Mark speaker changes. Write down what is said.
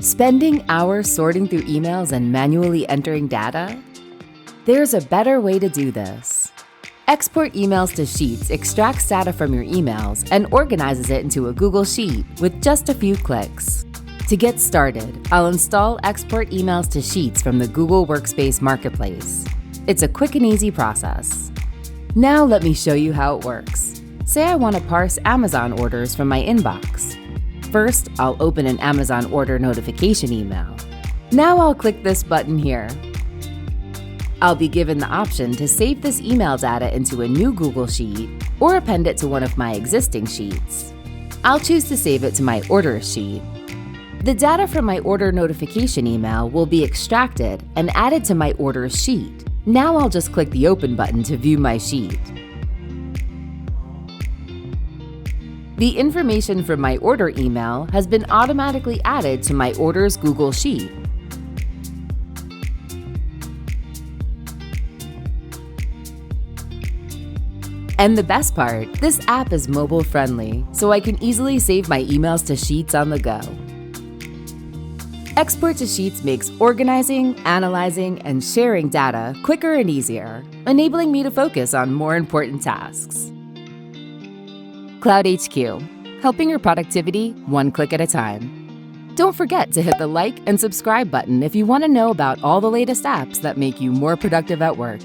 Speaker 1: Spending hours sorting through emails and manually entering data? There's a better way to do this. Export emails to Sheets extracts data from your emails and organizes it into a Google Sheet with just a few clicks. To get started, I'll install Export Emails to Sheets from the Google Workspace Marketplace. It's a quick and easy process. Now let me show you how it works. Say I want to parse Amazon orders from my inbox. First, I'll open an Amazon order notification email. Now I'll click this button here. I'll be given the option to save this email data into a new Google Sheet or append it to one of my existing sheets. I'll choose to save it to my Orders sheet. The data from my order notification email will be extracted and added to my Orders sheet. Now I'll just click the Open button to view my sheet. The information from my order email has been automatically added to my Orders Google Sheet. And the best part, this app is mobile friendly, so I can easily save my emails to Sheets on the go. Export to Sheets makes organizing, analyzing, and sharing data quicker and easier, enabling me to focus on more important tasks. cloudHQ, helping your productivity one click at a time. Don't forget to hit the like and subscribe button if you want to know about all the latest apps that make you more productive at work.